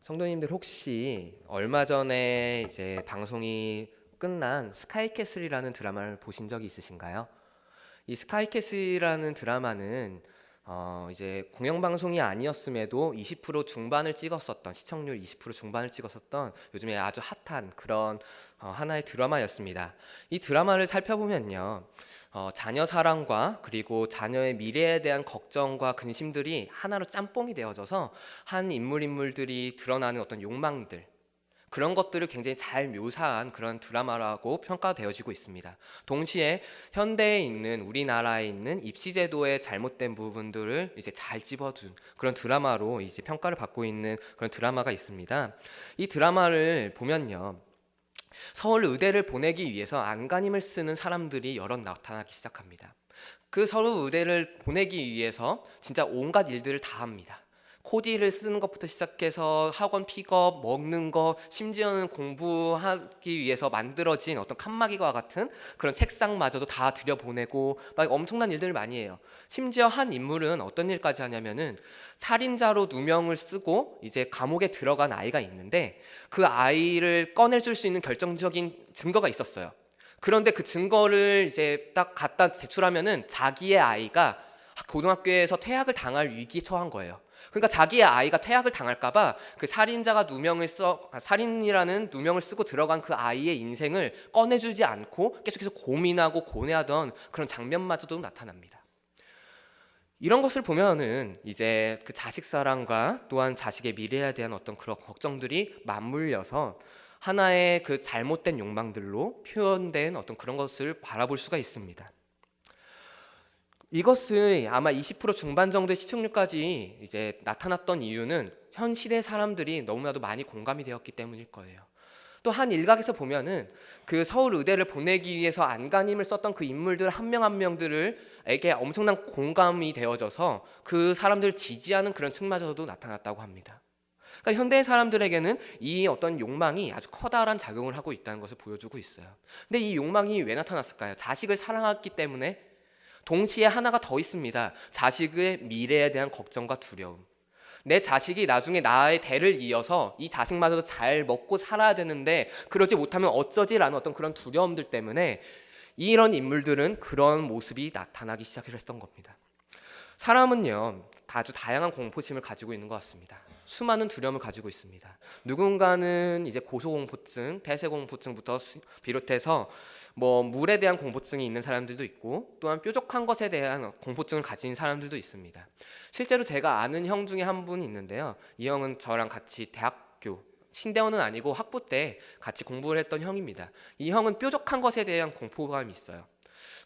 성도님들 혹시 얼마 전에 이제 방송이 끝난 스카이캐슬이라는 드라마를 보신 적이 있으신가요? 이 스카이캐슬이라는 드라마는 이제 공영방송이 아니었음에도 20% 중반을 찍었었던, 시청률 20% 중반을 찍었었던 요즘에 아주 핫한 그런 하나의 드라마였습니다. 이 드라마를 살펴보면요, 자녀 사랑과 그리고 자녀의 미래에 대한 걱정과 근심들이 하나로 짬뽕이 되어져서 한 인물들이 드러나는 어떤 욕망들, 그런 것들을 굉장히 잘 묘사한 그런 드라마라고 평가되어지고 있습니다. 동시에 현대에 있는, 우리나라에 있는 입시제도의 잘못된 부분들을 이제 잘 집어준 그런 드라마로 이제 평가를 받고 있는 그런 드라마가 있습니다. 이 드라마를 보면요, 서울 의대를 보내기 위해서 안간힘을 쓰는 사람들이 여럿 나타나기 시작합니다. 그 서울 의대를 보내기 위해서 진짜 온갖 일들을 다 합니다. 코디를 쓰는 것부터 시작해서 학원 픽업, 먹는 거, 심지어는 공부하기 위해서 만들어진 어떤 칸막이와 같은 그런 책상마저도 다 들여보내고 막 엄청난 일들을 많이 해요. 심지어 한 인물은 어떤 일까지 하냐면은 살인자로 누명을 쓰고 이제 감옥에 들어간 아이가 있는데 그 아이를 꺼내줄 수 있는 결정적인 증거가 있었어요. 그런데 그 증거를 이제 딱 갖다 제출하면은 자기의 아이가 고등학교에서 퇴학을 당할 위기에 처한 거예요. 그러니까 자기의 아이가 퇴학을 당할까봐 그 살인자가 살인이라는 누명을 쓰고 들어간 그 아이의 인생을 꺼내주지 않고 계속해서 고민하고 고뇌하던 그런 장면마저도 나타납니다. 이런 것을 보면은 이제 그 자식 사랑과 또한 자식의 미래에 대한 어떤 그런 걱정들이 맞물려서 하나의 그 잘못된 욕망들로 표현된 어떤 그런 것을 바라볼 수가 있습니다. 이것을 아마 20% 중반 정도의 시청률까지 이제 나타났던 이유는 현 시대 사람들이 너무나도 많이 공감이 되었기 때문일 거예요. 또 한 일각에서 보면은 그 서울 의대를 보내기 위해서 안간힘을 썼던 그 인물들 한 명 한 명들에게 엄청난 공감이 되어져서 그 사람들을 지지하는 그런 측마저도 나타났다고 합니다. 그러니까 현대 사람들에게는 이 어떤 욕망이 아주 커다란 작용을 하고 있다는 것을 보여주고 있어요. 근데 이 욕망이 왜 나타났을까요? 자식을 사랑했기 때문에. 동시에 하나가 더 있습니다. 자식의 미래에 대한 걱정과 두려움. 내 자식이 나중에 나의 대를 이어서 이 자식마저도 잘 먹고 살아야 되는데 그러지 못하면 어쩌지라는 어떤 그런 두려움들 때문에 이런 인물들은 그런 모습이 나타나기 시작했던 겁니다. 사람은요, 아주 다양한 공포심을 가지고 있는 것 같습니다. 수많은 두려움을 가지고 있습니다. 누군가는 이제 고소공포증, 폐쇄공포증부터 비롯해서 뭐 물에 대한 공포증이 있는 사람들도 있고 또한 뾰족한 것에 대한 공포증을 가진 사람들도 있습니다. 실제로 제가 아는 형 중에 한 분이 있는데요. 이 형은 저랑 같이 대학교, 신대원은 아니고 학부 때 같이 공부를 했던 형입니다. 이 형은 뾰족한 것에 대한 공포감이 있어요.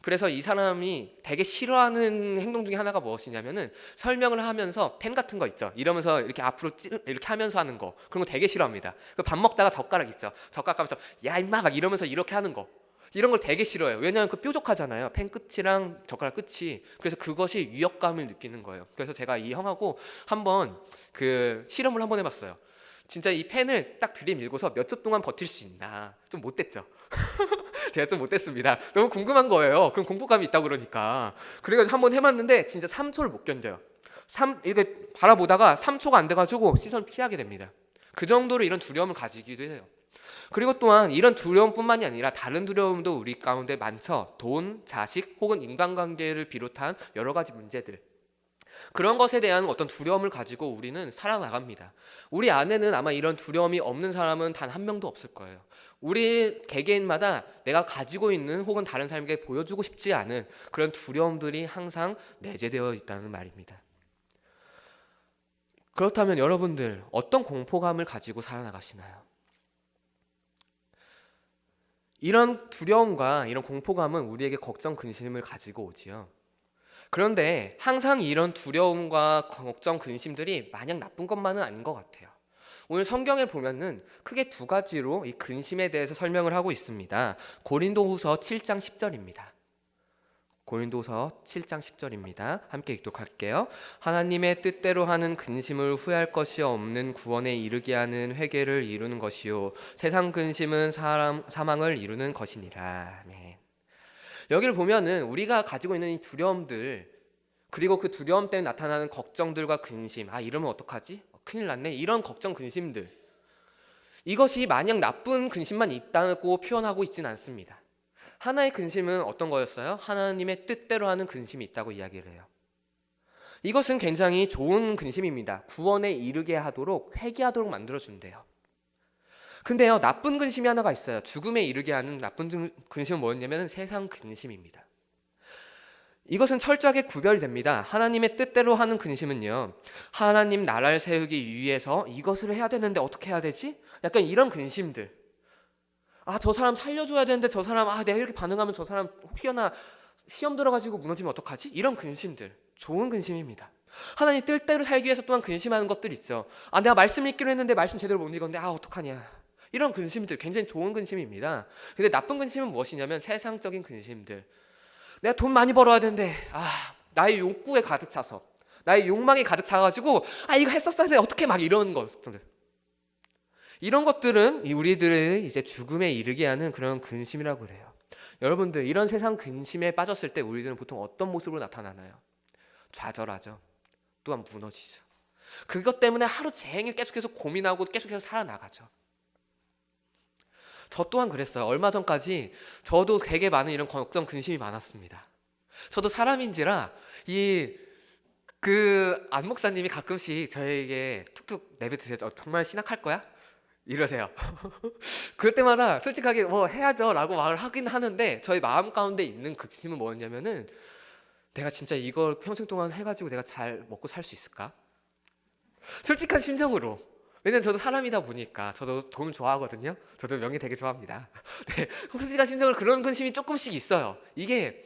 그래서 이 사람이 되게 싫어하는 행동 중에 하나가 무엇이냐면은 설명을 하면서 펜 같은 거 있죠. 이러면서 이렇게 앞으로 이렇게 하면서 하는 거. 그런 거 되게 싫어합니다. 밥 먹다가 젓가락 있죠. 젓가락 가면서 야 임마 막 이러면서 이렇게 하는 거. 이런 걸 되게 싫어해요. 왜냐하면 그 뾰족하잖아요. 펜 끝이랑 젓가락 끝이. 그래서 그것이 위협감을 느끼는 거예요. 그래서 제가 이 형하고 한번 그 실험을 한번 해봤어요. 진짜 이 펜을 딱 들이밀고서 몇 초 동안 버틸 수 있나. 좀 못됐죠. 제가 좀 못됐습니다. 너무 궁금한 거예요. 그럼 공포감이 있다고 그러니까. 그래가지고 한번 해봤는데 진짜 3초를 못 견뎌요. 이게 바라보다가 3초가 안 돼가지고 시선을 피하게 됩니다. 그 정도로 이런 두려움을 가지기도 해요. 그리고 또한 이런 두려움뿐만이 아니라 다른 두려움도 우리 가운데 많죠. 돈, 자식 혹은 인간관계를 비롯한 여러 가지 문제들. 그런 것에 대한 어떤 두려움을 가지고 우리는 살아나갑니다. 우리 안에는 아마 이런 두려움이 없는 사람은 단 한 명도 없을 거예요. 우리 개개인마다 내가 가지고 있는 혹은 다른 사람에게 보여주고 싶지 않은 그런 두려움들이 항상 내재되어 있다는 말입니다. 그렇다면 여러분들 어떤 공포감을 가지고 살아나가시나요? 이런 두려움과 이런 공포감은 우리에게 걱정, 근심을 가지고 오지요. 그런데 항상 이런 두려움과 걱정, 근심들이 마냥 나쁜 것만은 아닌 것 같아요. 오늘 성경에 보면은 크게 두 가지로 이 근심에 대해서 설명을 하고 있습니다. 고린도후서 7장 10절입니다. 고린도서 7장 10절입니다. 함께 읽도록할게요. 하나님의 뜻대로 하는 근심을 후회할 것이 없는 구원에 이르게 하는 회개를 이루는 것이요 세상 근심은 사망을 이루는 것이니라. 아멘. 여기를 보면은 우리가 가지고 있는 이 두려움들, 그리고 그 두려움 때문에 나타나는 걱정들과 근심, 이러면 어떡하지? 큰일 났네. 이런 걱정, 근심들. 이것이 마냥 나쁜 근심만 있다고 표현하고 있지는 않습니다. 하나의 근심은 어떤 거였어요? 하나님의 뜻대로 하는 근심이 있다고 이야기를 해요. 이것은 굉장히 좋은 근심입니다. 구원에 이르게 하도록, 회개하도록 만들어준대요. 근데요, 나쁜 근심이 하나가 있어요. 죽음에 이르게 하는 나쁜 근심은 뭐였냐면 세상 근심입니다. 이것은 철저하게 구별됩니다. 하나님의 뜻대로 하는 근심은요, 하나님 나라를 세우기 위해서 이것을 해야 되는데 어떻게 해야 되지? 약간 이런 근심들. 저 사람 살려줘야 되는데 저 사람 내가 이렇게 반응하면 저 사람 혹여나 시험 들어가지고 무너지면 어떡하지? 이런 근심들, 좋은 근심입니다. 하나님 뜻대로 살기 위해서 또한 근심하는 것들 있죠. 내가 말씀 읽기로 했는데 말씀 제대로 못 읽었는데 어떡하냐, 이런 근심들 굉장히 좋은 근심입니다. 근데 나쁜 근심은 무엇이냐면 세상적인 근심들. 내가 돈 많이 벌어야 되는데 나의 욕구에 가득 차서, 나의 욕망에 가득 차가지고 이거 했었어야 돼 어떻게, 막 이런 것들. 이런 것들은 우리들을 이제 죽음에 이르게 하는 그런 근심이라고 그래요. 여러분들, 이런 세상 근심에 빠졌을 때 우리들은 보통 어떤 모습으로 나타나나요? 좌절하죠. 또한 무너지죠. 그것 때문에 하루 종일 계속해서 고민하고 계속해서 살아나가죠. 저 또한 그랬어요. 얼마 전까지 저도 되게 많은 이런 걱정, 근심이 많았습니다. 저도 사람인지라 안 목사님이 가끔씩 저에게 툭툭 내뱉으세요. 정말 신학할 거야? 이러세요. 그럴 때마다 솔직하게 해야죠 라고 말을 하긴 하는데, 저희 마음 가운데 있는 극심은 뭐였냐면은, 내가 진짜 이걸 평생 동안 해가지고 내가 잘 먹고 살 수 있을까? 솔직한 심정으로. 왜냐면 저도 사람이다 보니까, 저도 돈 좋아하거든요. 저도 명예 되게 좋아합니다. 네, 솔직한 심정으로 그런 근심이 조금씩 있어요. 이게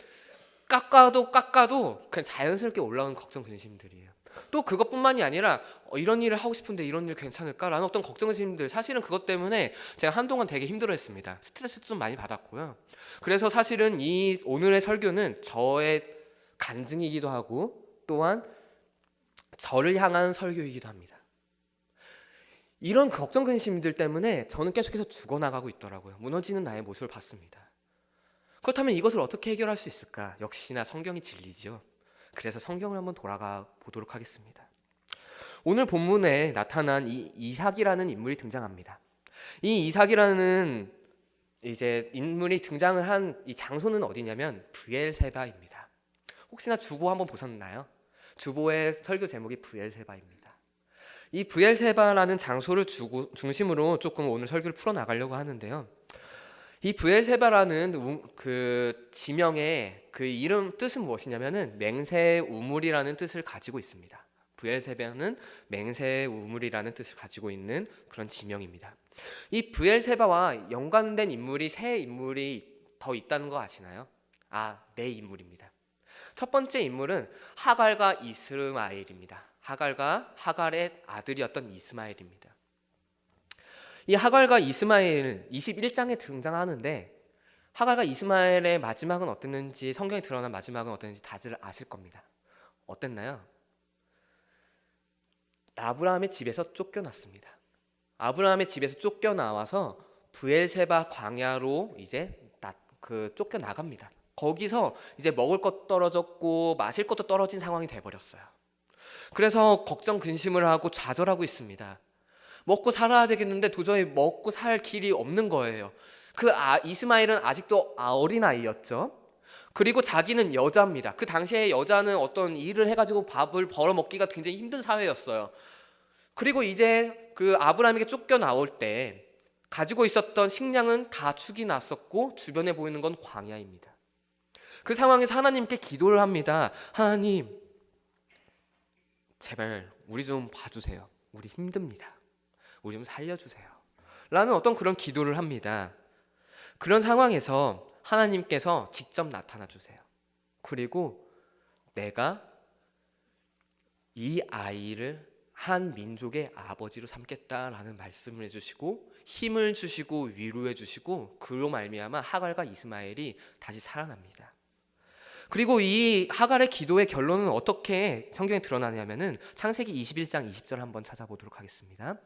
깎아도 그냥 자연스럽게 올라오는 걱정, 근심들이에요. 또 그것뿐만이 아니라 이런 일을 하고 싶은데 이런 일 괜찮을까라는 어떤 걱정, 근심들. 사실은 그것 때문에 제가 한동안 되게 힘들어했습니다. 스트레스도 좀 많이 받았고요. 그래서 사실은 이 오늘의 설교는 저의 간증이기도 하고 또한 저를 향한 설교이기도 합니다. 이런 걱정, 근심들 때문에 저는 계속해서 죽어나가고 있더라고요. 무너지는 나의 모습을 봤습니다. 그렇다면 이것을 어떻게 해결할 수 있을까? 역시나 성경이 진리죠. 그래서 성경을 한번 돌아가 보도록 하겠습니다. 오늘 본문에 나타난 이 이삭이라는 인물이 등장합니다. 이 이삭이라는 이제 인물이 등장을 한 이 장소는 어디냐면 브엘세바입니다. 혹시나 주보 한번 보셨나요? 주보의 설교 제목이 브엘세바입니다. 이 브엘세바라는 장소를 중심으로 조금 오늘 설교를 풀어나가려고 하는데요. 이 브엘세바라는 그 지명의 그 이름 뜻은 무엇이냐면은 맹세의 우물이라는 뜻을 가지고 있습니다. 브엘세바는 맹세의 우물이라는 뜻을 가지고 있는 그런 지명입니다. 이 브엘세바와 연관된 인물이 세 인물이 더 있다는 거 아시나요? 네 인물입니다. 첫 번째 인물은 하갈과 이스마엘입니다. 하갈의 아들이었던 이스마엘입니다. 이 하갈과 이스마엘 21장에 등장하는데, 하갈과 이스마엘의 마지막은 어땠는지, 성경에 드러난 마지막은 어땠는지 다들 아실 겁니다. 어땠나요? 아브라함의 집에서 쫓겨났습니다. 아브라함의 집에서 쫓겨나와서 브엘세바 광야로 이제 쫓겨나갑니다. 거기서 이제 먹을 것 떨어졌고 마실 것도 떨어진 상황이 돼버렸어요. 그래서 걱정, 근심을 하고 좌절하고 있습니다. 먹고 살아야 되겠는데 도저히 먹고 살 길이 없는 거예요. 이스마엘은 아직도 어린아이였죠. 그리고 자기는 여자입니다. 그 당시에 여자는 어떤 일을 해가지고 밥을 벌어먹기가 굉장히 힘든 사회였어요. 그리고 이제 그 아브라함에게 쫓겨나올 때 가지고 있었던 식량은 다 축이 났었고 주변에 보이는 건 광야입니다. 그 상황에서 하나님께 기도를 합니다. 하나님, 제발 우리 좀 봐주세요. 우리 힘듭니다. 우리 좀 살려주세요. 라는 어떤 그런 기도를 합니다. 그런 상황에서 하나님께서 직접 나타나 주세요. 그리고 내가 이 아이를 한 민족의 아버지로 삼겠다라는 말씀을 해주시고 힘을 주시고 위로해 주시고, 그로 말미암아 하갈과 이스마엘이 다시 살아납니다. 그리고 이 하갈의 기도의 결론은 어떻게 성경에 드러나냐면은 창세기 21장 20절 한번 찾아보도록 하겠습니다.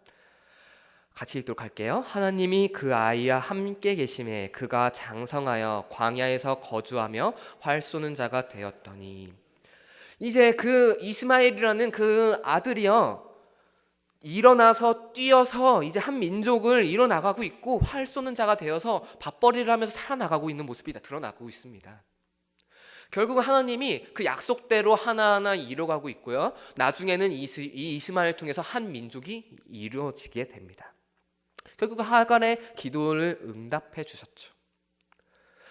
같이 읽도록 할게요. 하나님이 그 아이와 함께 계심에 그가 장성하여 광야에서 거주하며 활 쏘는 자가 되었더니, 이제 그 이스마엘이라는 그 아들이요, 일어나서 뛰어서 이제 한 민족을 이뤄나가고 있고 활 쏘는 자가 되어서 밥벌이를 하면서 살아나가고 있는 모습이 다 드러나고 있습니다. 결국은 하나님이 그 약속대로 하나하나 이뤄가고 있고요. 나중에는 이 이스마엘을 통해서 한 민족이 이루어지게 됩니다. 결국 하갈의 기도를 응답해 주셨죠.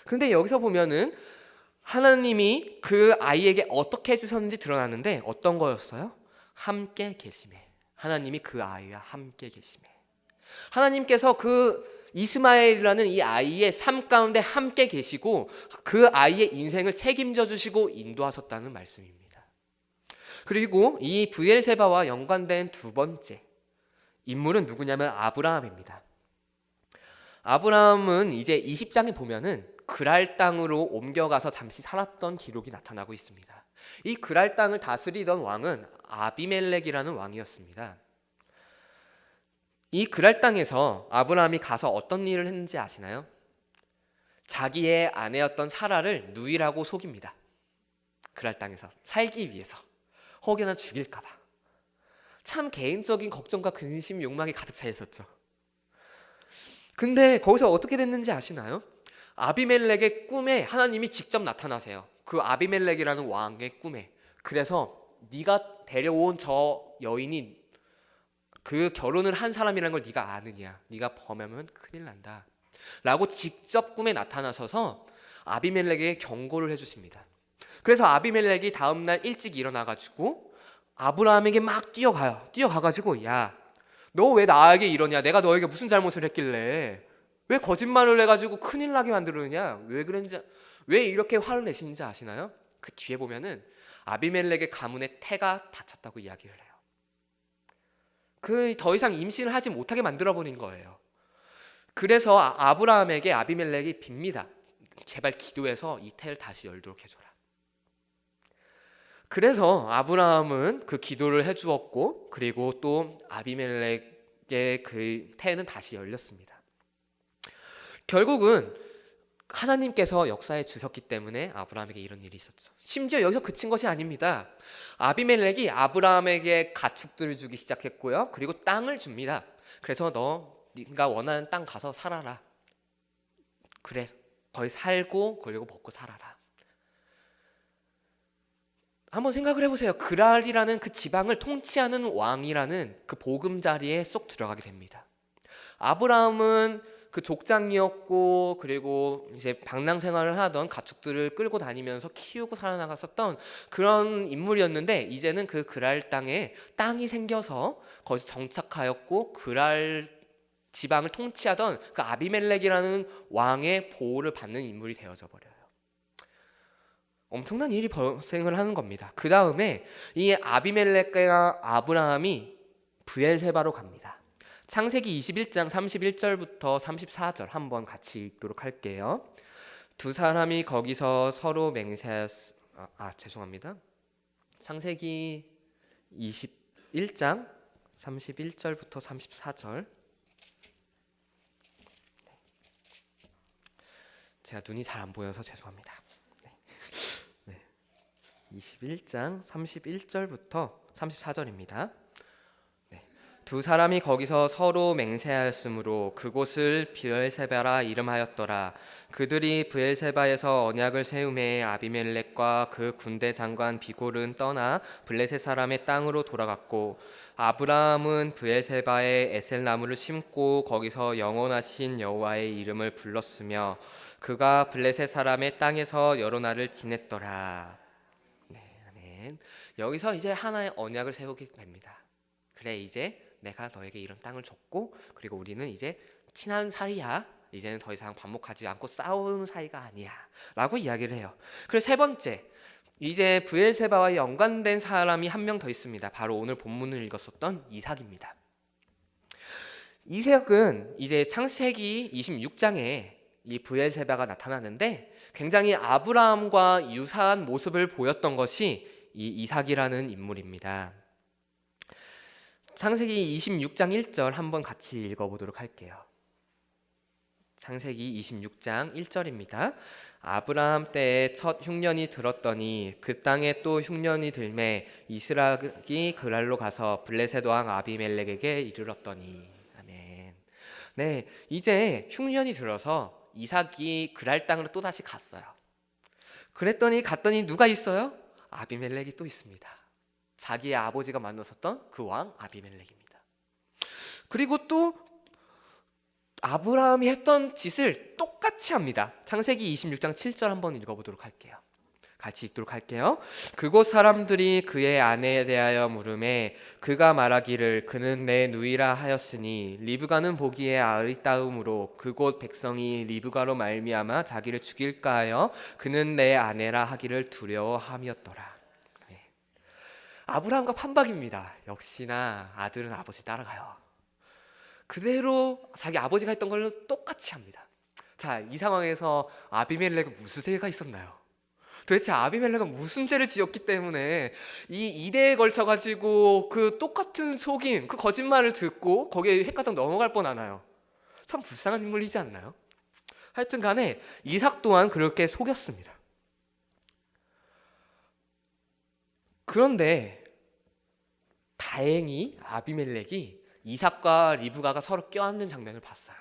그런데 여기서 보면은 하나님이 그 아이에게 어떻게 해주셨는지 드러나는데 어떤 거였어요? 함께 계심에. 하나님이 그 아이와 함께 계심에. 하나님께서 그 이스마엘이라는 이 아이의 삶 가운데 함께 계시고 그 아이의 인생을 책임져 주시고 인도하셨다는 말씀입니다. 그리고 이 브엘세바와 연관된 두 번째 인물은 누구냐면 아브라함입니다. 아브라함은 이제 20장에 보면은 그랄 땅으로 옮겨가서 잠시 살았던 기록이 나타나고 있습니다. 이 그랄 땅을 다스리던 왕은 아비멜렉이라는 왕이었습니다. 이 그랄 땅에서 아브라함이 가서 어떤 일을 했는지 아시나요? 자기의 아내였던 사라를 누이라고 속입니다. 그랄 땅에서 살기 위해서, 혹여나 죽일까 봐. 참 개인적인 걱정과 근심, 욕망이 가득 차 있었죠. 근데 거기서 어떻게 됐는지 아시나요? 아비멜렉의 꿈에 하나님이 직접 나타나세요. 그 아비멜렉이라는 왕의 꿈에. 그래서 네가 데려온 저 여인이 그 결혼을 한 사람이라는 걸 네가 아느냐, 네가 범하면 큰일 난다 라고 직접 꿈에 나타나셔서 아비멜렉에게 경고를 해주십니다. 그래서 아비멜렉이 다음날 일찍 일어나가지고 아브라함에게 막 뛰어가가지고 야, 너 왜 나에게 이러냐, 내가 너에게 무슨 잘못을 했길래 왜 거짓말을 해가지고 큰일 나게 만들었느냐, 왜 그랬는지, 왜 이렇게 화를 내시는지 아시나요? 그 뒤에 보면은 아비멜렉의 가문의 태가 다쳤다고 이야기를 해요. 그 더 이상 임신을 하지 못하게 만들어버린 거예요. 그래서 아브라함에게 아비멜렉이 빕니다. 제발 기도해서 이 태를 다시 열도록 해줘라. 그래서 아브라함은 그 기도를 해주었고, 그리고 또 아비멜렉의 그 태는 다시 열렸습니다. 결국은 하나님께서 역사해 주셨기 때문에 아브라함에게 이런 일이 있었죠. 심지어 여기서 그친 것이 아닙니다. 아비멜렉이 아브라함에게 가축들을 주기 시작했고요. 그리고 땅을 줍니다. 그래서 네가 원하는 땅 가서 살아라. 그래, 거기 살고 그리고 먹고 살아라. 한번 생각을 해보세요. 그랄이라는 그 지방을 통치하는 왕이라는 그 보금자리에 쏙 들어가게 됩니다. 아브라함은 그 족장이었고, 그리고 이제 방랑 생활을 하던 가축들을 끌고 다니면서 키우고 살아나갔었던 그런 인물이었는데, 이제는 그 그랄 땅에 땅이 생겨서 거기서 정착하였고, 그랄 지방을 통치하던 그 아비멜렉이라는 왕의 보호를 받는 인물이 되어져 버려요. 엄청난 일이 발생을 하는 겁니다. 그 다음에 이 아비멜렉과 아브라함이 브엘세바로 갑니다. 창세기 21장 31절부터 34절 한번 같이 읽도록 할게요. 두 사람이 거기서 서로 죄송합니다. 창세기 21장 31절부터 34절. 제가 눈이 잘 안 보여서 죄송합니다. 21장 31절부터 34절입니다. 두 사람이 거기서 서로 맹세하였으므로 그곳을 브엘세바라 이름하였더라. 그들이 브엘세바에서 언약을 세우매 아비멜렉과 그 군대 장관 비골은 떠나 블레셋 사람의 땅으로 돌아갔고, 아브라함은 브엘세바에 에셀나무를 심고 거기서 영원하신 여호와의 이름을 불렀으며 그가 블레셋 사람의 땅에서 여러 날을 지냈더라. 아멘. 여기서 이제 하나의 언약을 세우게 됩니다. 그래, 이제 내가 너에게 이런 땅을 줬고, 그리고 우리는 이제 친한 사이야. 이제는 더 이상 반목하지 않고 싸우는 사이가 아니야 라고 이야기를 해요. 그리고 세 번째, 이제 브엘세바와 연관된 사람이 한 명 더 있습니다. 바로 오늘 본문을 읽었었던 이삭입니다. 이삭은 이제 창세기 26장에 이 브엘세바가 나타나는데 굉장히 아브라함과 유사한 모습을 보였던 것이 이 이삭이라는 인물입니다. 창세기 26장 1절 한번 같이 읽어보도록 할게요. 창세기 26장 1절입니다. 아브라함 때에 첫 흉년이 들었더니 그 땅에 또 흉년이 들매 이스락이 그랄로 가서 블레셋 왕 아비멜렉에게 이르렀더니. 아멘. 네, 이제 흉년이 들어서 이삭이 그랄 땅으로 또 다시 갔어요. 갔더니 누가 있어요? 아비멜렉이 또 있습니다. 자기의 아버지가 만났었던 그 왕 아비멜렉입니다. 그리고 또 아브라함이 했던 짓을 똑같이 합니다. 창세기 26장 7절 한번 읽어보도록 할게요. 같이 읽도록 할게요. 그곳 사람들이 그의 아내에 대하여 물으매 그가 말하기를 그는 내 누이라 하였으니 리브가는 보기에 아리따움으로 그곳 백성이 리브가로 말미암아 자기를 죽일까 하여 그는 내 아내라 하기를 두려워함이었더라. 네. 아브라함과 판박입니다. 역시나 아들은 아버지 따라가요. 그대로 자기 아버지가 했던 걸로 똑같이 합니다. 자, 이 상황에서 아비멜렉은 무슨 죄가 있었나요? 도대체 아비멜렉은 무슨 죄를 지었기 때문에 이 이대에 걸쳐가지고 그 똑같은 속임, 그 거짓말을 듣고 거기에 헷가닥 넘어갈 뻔하나요? 참 불쌍한 인물이지 않나요? 하여튼 간에 이삭 또한 그렇게 속였습니다. 그런데 다행히 아비멜렉이 이삭과 리브가가 서로 껴안는 장면을 봤어요.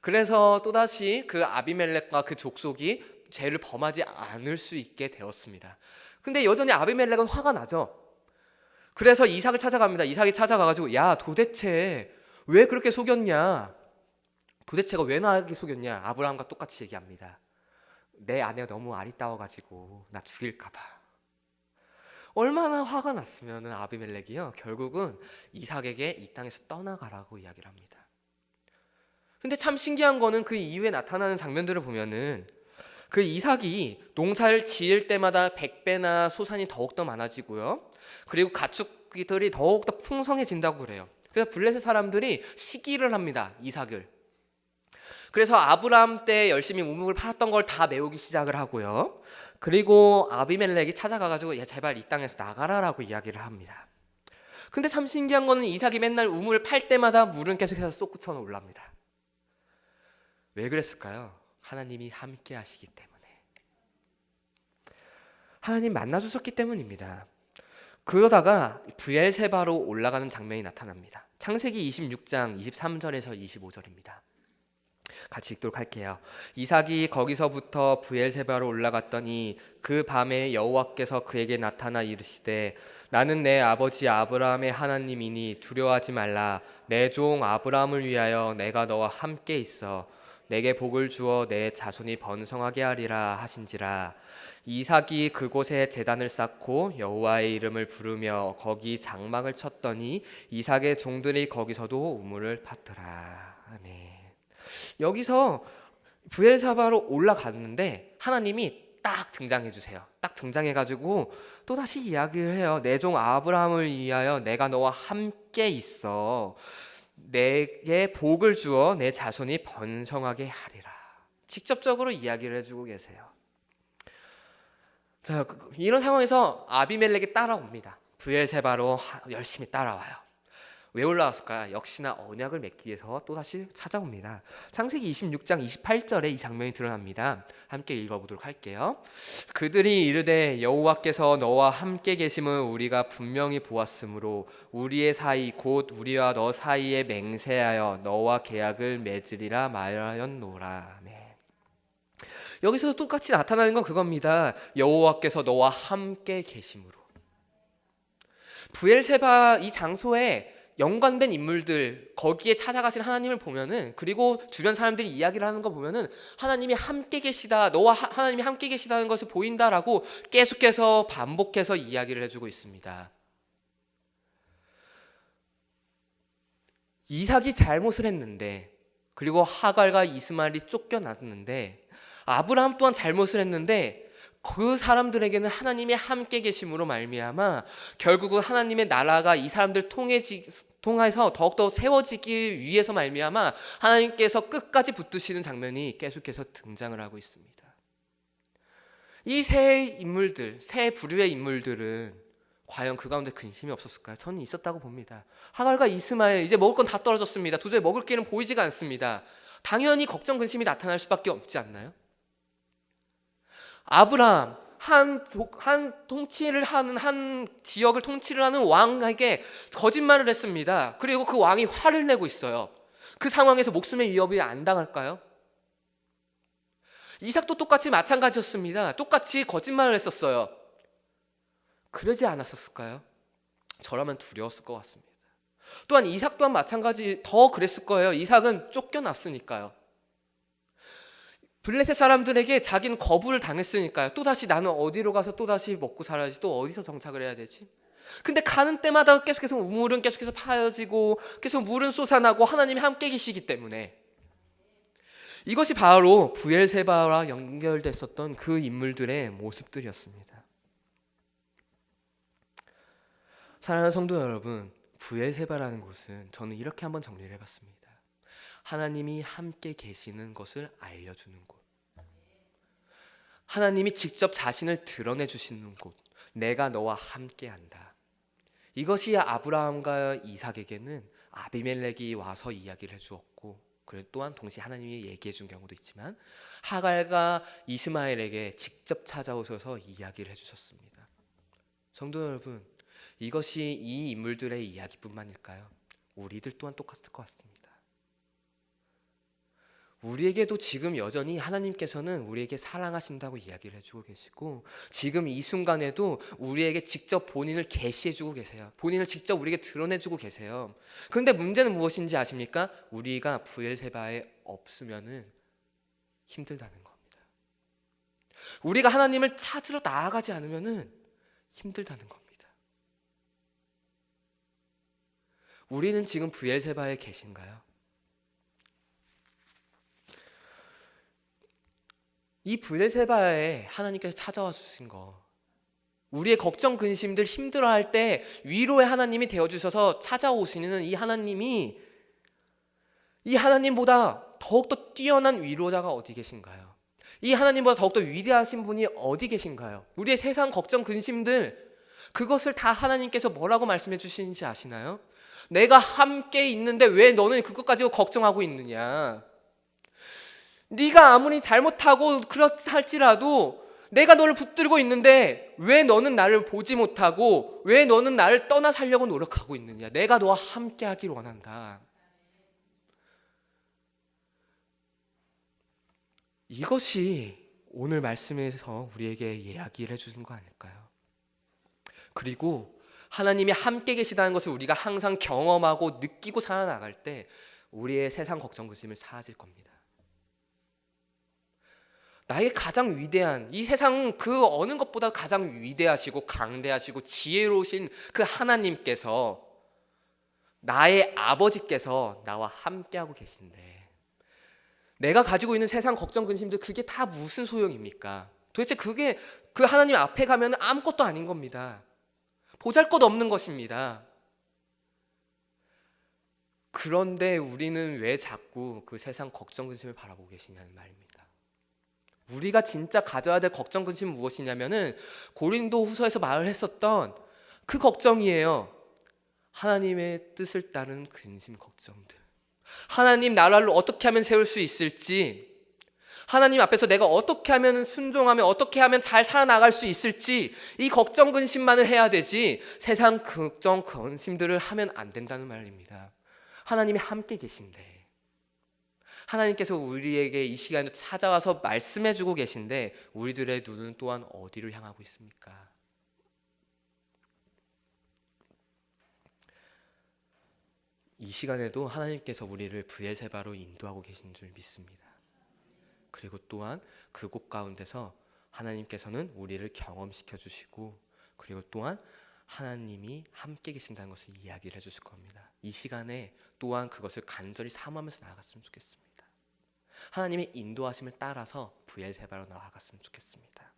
그래서 또다시 그 아비멜렉과 그 족속이 죄를 범하지 않을 수 있게 되었습니다. 근데 여전히 아비멜렉은 화가 나죠. 그래서 이삭을 찾아갑니다. 이삭이 찾아가가지고 야, 도대체 왜 그렇게 속였냐? 도대체가 왜 나에게 속였냐? 아브라함과 똑같이 얘기합니다. 내 아내가 너무 아리따워가지고 나 죽일까봐. 얼마나 화가 났으면 아비멜렉이요, 결국은 이삭에게 이 땅에서 떠나가라고 이야기를 합니다. 근데 참 신기한 거는 그 이후에 나타나는 장면들을 보면은 그 이삭이 농사를 지을 때마다 100배나 소산이 더욱더 많아지고요, 그리고 가축들이 더욱더 풍성해진다고 그래요. 그래서 블레셋 사람들이 시기를 합니다, 이삭을. 그래서 아브라함 때 열심히 우묵을 팔았던 걸 다 메우기 시작을 하고요, 그리고 아비멜렉이 찾아가가지고 야, 제발 이 땅에서 나가라라고 이야기를 합니다. 근데 참 신기한 거는 이삭이 맨날 우물을 팔 때마다 물은 계속해서 솟구쳐 올라옵니다. 왜 그랬을까요? 하나님이 함께 하시기 때문에. 하나님 만나주셨기 때문입니다. 그러다가 브엘세바로 올라가는 장면이 나타납니다. 창세기 26장 23절에서 25절입니다. 같이 읽도록 할게요. 이삭이 거기서부터 브엘세바로 올라갔더니 그 밤에 여호와께서 그에게 나타나 이르시되 나는 내 아버지 아브라함의 하나님이니 두려워하지 말라. 내 종 아브라함을 위하여 내가 너와 함께 있어 내게 복을 주어 내 자손이 번성하게 하리라 하신지라. 이삭이 그곳에 제단을 쌓고 여호와의 이름을 부르며 거기 장막을 쳤더니 이삭의 종들이 거기서도 우물을 팠더라. 아멘. 여기서 브엘사바로 올라갔는데 하나님이 딱 등장해 주세요. 딱 등장해 가지고 또 다시 이야기를 해요. 내 종 아브라함을 위하여 내가 너와 함께 있어 내게 복을 주어 내 자손이 번성하게 하리라. 직접적으로 이야기를 해주고 계세요. 자, 이런 상황에서 아비멜렉이 따라옵니다. 브엘세바로 열심히 따라와요. 왜 올라왔을까요? 역시나 언약을 맺기 위해서 또다시 찾아옵니다. 창세기 26장 28절에 이 장면이 드러납니다. 함께 읽어보도록 할게요. 그들이 이르되 여호와께서 너와 함께 계심을 우리가 분명히 보았으므로 우리의 사이 곧 우리와 너 사이에 맹세하여 너와 계약을 맺으리라 말하였노라. 네. 여기서 똑같이 나타나는 건 그겁니다. 여호와께서 너와 함께 계심으로. 브엘세바 이 장소에 연관된 인물들, 거기에 찾아가신 하나님을 보면은, 그리고 주변 사람들이 이야기를 하는 거 보면은 하나님이 함께 계시다, 너와 하나님이 함께 계시다는 것을 보인다라고 계속해서 반복해서 이야기를 해주고 있습니다. 이삭이 잘못을 했는데, 그리고 하갈과 이스마엘이 쫓겨났는데, 아브라함 또한 잘못을 했는데 그 사람들에게는 하나님이 함께 계심으로 말미암아 결국은 하나님의 나라가 이 사람들 통해서 더욱더 세워지기 위해서 말미암아 하나님께서 끝까지 붙드시는 장면이 계속해서 등장을 하고 있습니다. 이 세 인물들, 세 부류의 인물들은 과연 그 가운데 근심이 없었을까요? 저는 있었다고 봅니다. 하갈과 이스마엘, 이제 먹을 건 다 떨어졌습니다. 도저히 먹을 길은 보이지가 않습니다. 당연히 걱정 근심이 나타날 수밖에 없지 않나요? 아브라함 한 통치를 하는 한 지역을 통치를 하는 왕에게 거짓말을 했습니다. 그리고 그 왕이 화를 내고 있어요. 그 상황에서 목숨의 위협이 안 당할까요? 이삭도 똑같이 마찬가지였습니다. 똑같이 거짓말을 했었어요. 그러지 않았었을까요? 저라면 두려웠을 것 같습니다. 또한 이삭 또한 마찬가지 더 그랬을 거예요. 이삭은 쫓겨났으니까요. 블레셋 사람들에게 자기는 거부를 당했으니까요. 또다시 나는 어디로 가서 또다시 먹고 살아야지, 또 어디서 정착을 해야 되지? 근데 가는 때마다 계속해서 우물은 계속해서 파여지고 계속 물은 솟아나고 하나님이 함께 계시기 때문에, 이것이 바로 브엘세바와 연결됐었던 그 인물들의 모습들이었습니다. 사랑하는 성도 여러분, 브엘세바라는 곳은 저는 이렇게 한번 정리를 해봤습니다. 하나님이 함께 계시는 것을 알려주는 곳, 하나님이 직접 자신을 드러내 주시는 곳, 내가 너와 함께한다. 이것이 아브라함과 이삭에게는 아비멜렉이 와서 이야기를 해주었고, 그리고 또한 동시에 하나님이 얘기해 준 경우도 있지만 하갈과 이스마엘에게 직접 찾아오셔서 이야기를 해주셨습니다. 성도 여러분, 이것이 이 인물들의 이야기뿐만일까요? 우리들 또한 똑같을 것 같습니다. 우리에게도 지금 여전히 하나님께서는 우리에게 사랑하신다고 이야기를 해주고 계시고, 지금 이 순간에도 우리에게 직접 본인을 계시해주고 계세요. 본인을 직접 우리에게 드러내주고 계세요. 그런데 문제는 무엇인지 아십니까? 우리가 브엘세바에 없으면은 힘들다는 겁니다. 우리가 하나님을 찾으러 나아가지 않으면은 힘들다는 겁니다. 우리는 지금 브엘세바에 계신가요? 이 브엘세바에 하나님께서 찾아와 주신 거, 우리의 걱정 근심들 힘들어할 때 위로의 하나님이 되어주셔서 찾아오시는 이 하나님이, 이 하나님보다 더욱더 뛰어난 위로자가 어디 계신가요? 이 하나님보다 더욱더 위대하신 분이 어디 계신가요? 우리의 세상 걱정 근심들, 그것을 다 하나님께서 뭐라고 말씀해 주시는지 아시나요? 내가 함께 있는데 왜 너는 그것 가지고 걱정하고 있느냐? 네가 아무리 잘못하고 그렇다 할지라도 내가 너를 붙들고 있는데 왜 너는 나를 보지 못하고 왜 너는 나를 떠나 살려고 노력하고 있느냐? 내가 너와 함께 하길 원한다. 이것이 오늘 말씀에서 우리에게 이야기를 해주는 거 아닐까요? 그리고 하나님이 함께 계시다는 것을 우리가 항상 경험하고 느끼고 살아나갈 때 우리의 세상 걱정 근심을 사라질 겁니다. 나의 가장 위대한, 이 세상 그 어느 것보다 가장 위대하시고 강대하시고 지혜로우신 그 하나님께서, 나의 아버지께서 나와 함께하고 계신데 내가 가지고 있는 세상 걱정 근심들, 그게 다 무슨 소용입니까? 도대체 그게 그 하나님 앞에 가면 아무것도 아닌 겁니다. 보잘것없는 것입니다. 그런데 우리는 왜 자꾸 그 세상 걱정 근심을 바라보고 계시냐는 말입니다. 우리가 진짜 가져야 될 걱정 근심은 무엇이냐면은 고린도 후서에서 말을 했었던 그 걱정이에요. 하나님의 뜻을 따르는 근심 걱정들, 하나님 나라를 어떻게 하면 세울 수 있을지, 하나님 앞에서 내가 어떻게 하면 순종하면 어떻게 하면 잘 살아나갈 수 있을지, 이 걱정 근심만을 해야 되지 세상 걱정 근심들을 하면 안 된다는 말입니다. 하나님이 함께 계신데, 하나님께서 우리에게 이 시간에 찾아와서 말씀해주고 계신데 우리들의 눈은 또한 어디를 향하고 있습니까? 이 시간에도 하나님께서 우리를 브엘세바로 인도하고 계신 줄 믿습니다. 그리고 또한 그곳 가운데서 하나님께서는 우리를 경험시켜 주시고, 그리고 또한 하나님이 함께 계신다는 것을 이야기를 해주실 겁니다. 이 시간에 또한 그것을 간절히 사모하면서 나아갔으면 좋겠습니다. 하나님의 인도하심을 따라서 브엘세바로 나아갔으면 좋겠습니다.